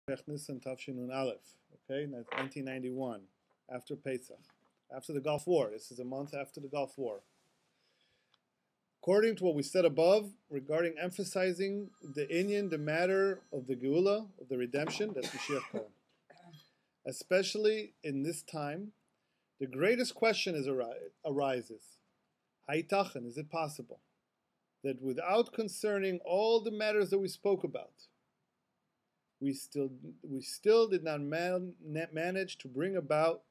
Nisan Tafshinun Aleph, okay, 1991, after Pesach, after the Gulf War. This is a month after the Gulf War. According to what we said above, regarding emphasizing the inyan, the matter of the Geula, of the redemption, that's Moshiach Coming. Especially in this time, the greatest question arises. Haytachen, is it possible that without concerning all the matters that we spoke about, we still did not manage to bring about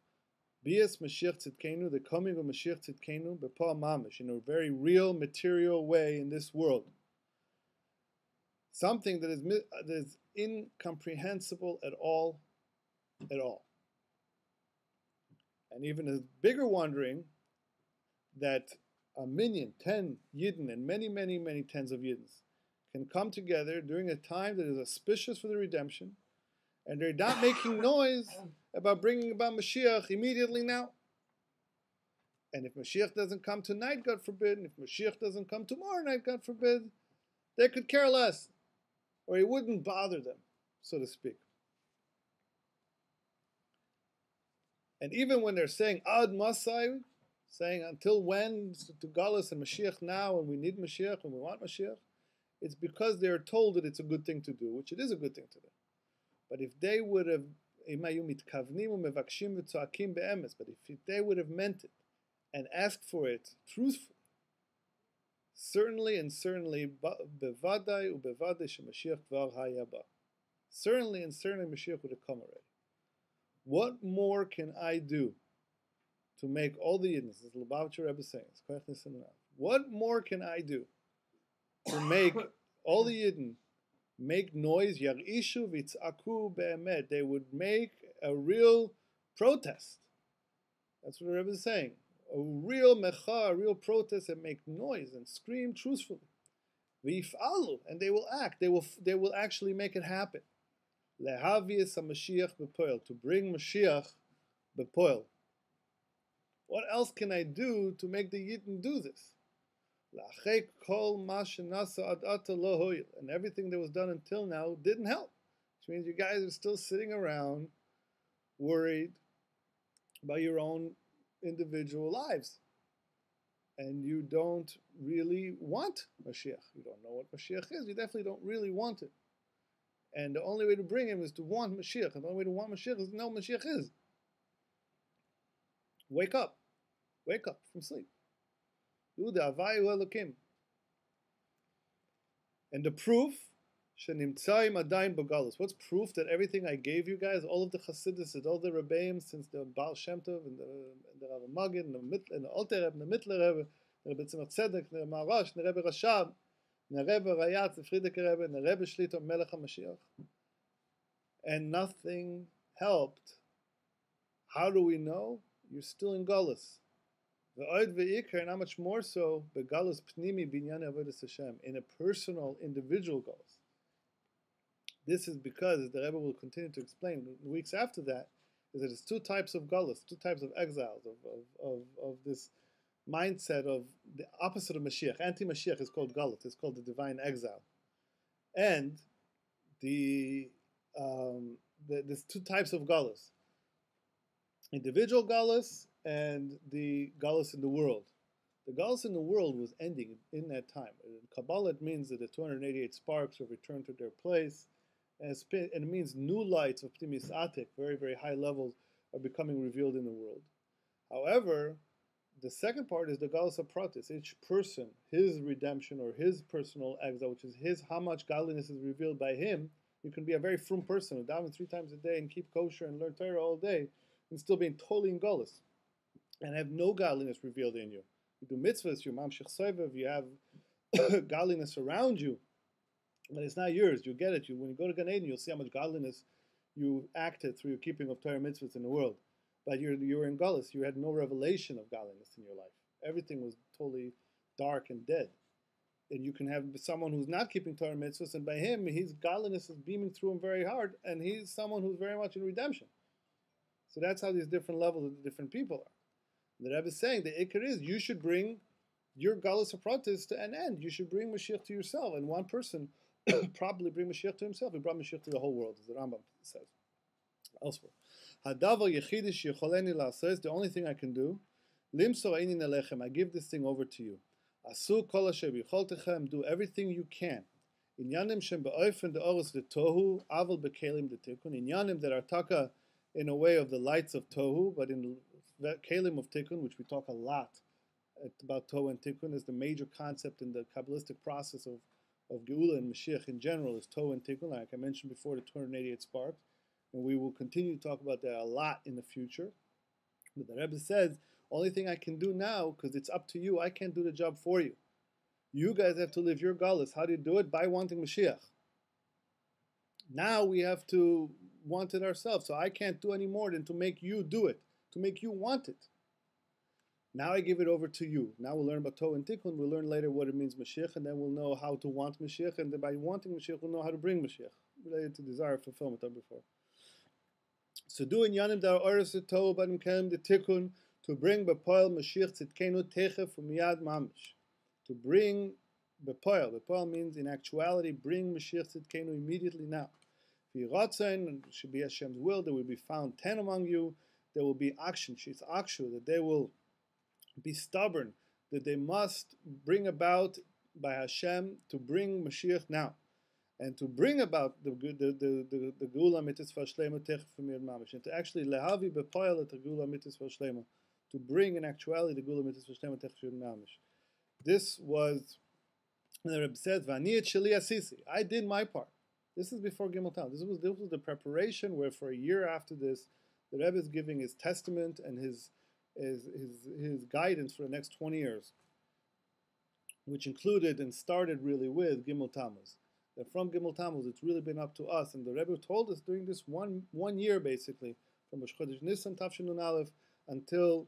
Bias Mashiach Tzidkenu, the coming of Mashiach Tzidkenu, B'Pa'al Mamish, in a very real, material way in this world. Something that is incomprehensible at all. And even a bigger wondering that a minyan, 10 Yidden, and many, many, many tens of Yiddens can come together during a time that is auspicious for the redemption, and they're not making noise about bringing about Mashiach immediately now. And if Mashiach doesn't come tonight, God forbid, and if Mashiach doesn't come tomorrow night, God forbid, they could care less, or it wouldn't bother them, so to speak. And even when they're saying Ad Masai, saying until when to Galus and Mashiach now, and we need Mashiach and we want Mashiach, it's because they're told that it's a good thing to do, which it is a good thing to do. But if they would have, but if they would have meant it and asked for it truthfully, certainly, certainly Mashiach would have come already. What more can I do to make all the Yidden, as Lubavitcher Rebbe saying, what more can I do to make all the Yidden make noise? Yarishu v'itzaku be'emet. They would make a real protest. That's what the Rebbe is saying. A real mecha, a real protest, and make noise and scream truthfully. V'yif'alu, and they will act. They will actually make it happen. Lehavias HaMashiach b'poel, to bring Mashiach b'poel. What else can I do to make the Yidden do this? And everything that was done until now didn't help. Which means you guys are still sitting around worried about your own individual lives. And you don't really want Mashiach. You don't know what Mashiach is. You definitely don't really want it. And the only way to bring him is to want Mashiach. And the only way to want Mashiach is to know Mashiach is. Wake up. Wake up from sleep. And the proof, what's proof that everything I gave you guys, all of the Chassidus, all the Rebbeim, since the Baal Shem Tov, and the Rav Magid, and the Alter Rebbe, and the Mittler Rebbe, the Rebbe Tzemach Tzedek, the Maharash, the Rebbe Rashab, the Rebbe Rayat, the Frierdiker Rebbe, and the Rebbe Shlito Melech HaMashiach, and nothing helped. How do we know? You're still in Galus. And how much more so, in a personal, individual Galus. This is because, the Rebbe will continue to explain in the weeks after that, is that it's two types of Galus, two types of exiles, of this mindset of the opposite of Mashiach. Anti-Mashiach is called Galus, it's called the divine exile. And there's two types of Galus. Individual Galus and the Galus in the world. The Galus in the world was ending in that time. In Kabbalah, it means that the 288 sparks have returned to their place, and it means new lights of Ptimis Atik, very, very high levels, are becoming revealed in the world. However, the second part is the Galus of Pratis. Each person, his redemption or his personal exile, which is how much godliness is revealed by him. You can be a very frum person who daven 3 times a day and keep kosher and learn Torah all day, and still being totally in Galus, and have no godliness revealed in you. You do mitzvahs, you mamshich soivev, you have godliness around you, but it's not yours. You get it. When you go to Gan Eden, you'll see how much godliness you acted through your keeping of Torah mitzvahs in the world. But you were in Galus. You had no revelation of godliness in your life. Everything was totally dark and dead. And you can have someone who's not keeping Torah mitzvahs, and by him, his godliness is beaming through him very hard, and he's someone who's very much in redemption. So that's how these different levels of the different people are. The Rebbe is saying the ikar is you should bring your galus of pratis to an end. You should bring Mashiach to yourself. And one person properly bring Mashiach to himself. He brought Mashiach to the whole world, as the Rambam says elsewhere. Hadavar yechidish yecholeni la'aseh, the only thing I can do, limsor eini nelechem, I give this thing over to you. Asu kol asher bicholtechem, do everything you can. Inyanim shem be'ofen de'oros v'tohu, aval bekelim de'tikun. Inyanim that are taka in a way of the lights of tohu, but in the kelim of tikkun, which we talk a lot about tohu and tikkun, is the major concept in the Kabbalistic process of Geula and Mashiach in general, is tohu and tikkun, like I mentioned before, the 288 sparks. And we will continue to talk about that a lot in the future. But the Rebbe says, only thing I can do now, because it's up to you, I can't do the job for you. You guys have to live your galus. How do you do it? By wanting Mashiach. Now we have to want it ourselves. So I can't do any more than to make you do it, to make you want it. Now I give it over to you. Now we'll learn about Toh and Tikkun. We'll learn later what it means Mashiach, and then we'll know how to want Mashiach, and then by wanting Mashiach, we'll know how to bring Mashiach, related to desire fulfillment of before. So do in Yanim dar oris Toh banim kem the Tikkun, to bring Bepoil Mashiach Tzidkenu Techef Umiyad Mamish. To bring Bepoil. Bepoil means in actuality, bring Mashiach Tzidkenu immediately now. V'yiratzen, should be Hashem's will, there will be found 10 among you. There will be action, she's akshu, that they will be stubborn, that they must bring about by Hashem to bring Mashiach now. And to bring about the Geula Mitzvah Shlema Techef Umiyad Mamish. And to actually lehavi Bepoil at the Geula Mitzvah Shlema. To bring in actuality the Geula Mitzvah Shlema Techef Umiyad Mamish. This was, the Rebbe says, V'ani et sheli asisi. I did my part. This is before Gimmel Tammuz. This was the preparation where for a year after this, the Rebbe is giving his testament and his guidance for the next 20 years, which included and started really with Gimmel Tammuz. That from Gimmel Tammuz, it's really been up to us. And the Rebbe told us during this one year, basically, from Rosh Chodesh Nisan, Tafshin Nun Aleph, until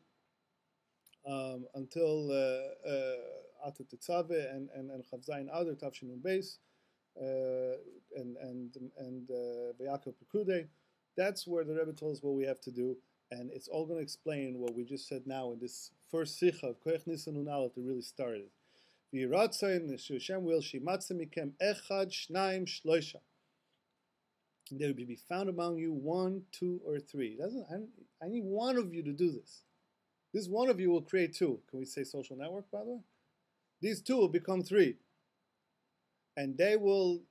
Atat Tetzaveh and Chav Zayin Adar, Tafshin Nun Beis, and V'Yakov Pekudei. That's where the Rebbe told us what we have to do, and it's all going to explain what we just said now in this first Sikha of Koach Nisan Nun Aleph that really started. V'Yiratzayin, Hashem will, Shimatze mikem echad, shnaim, shloisha. There will be found among you 1, 2, or 3. I need one of you to do this. This one of you will create 2. Can we say social network, by the way? These 2 will become 3. And they will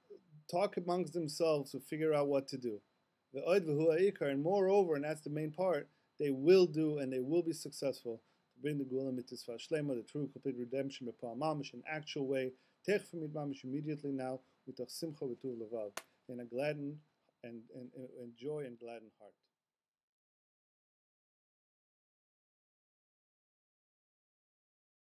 talk amongst themselves to figure out what to do. And moreover, and that's the main part, they will do and they will be successful to bring the Geula Mitzvah Shlema, the true complete redemption, in actual way, immediately now, with simcha v'tuv levav, in a gladdened and joy and gladdened heart.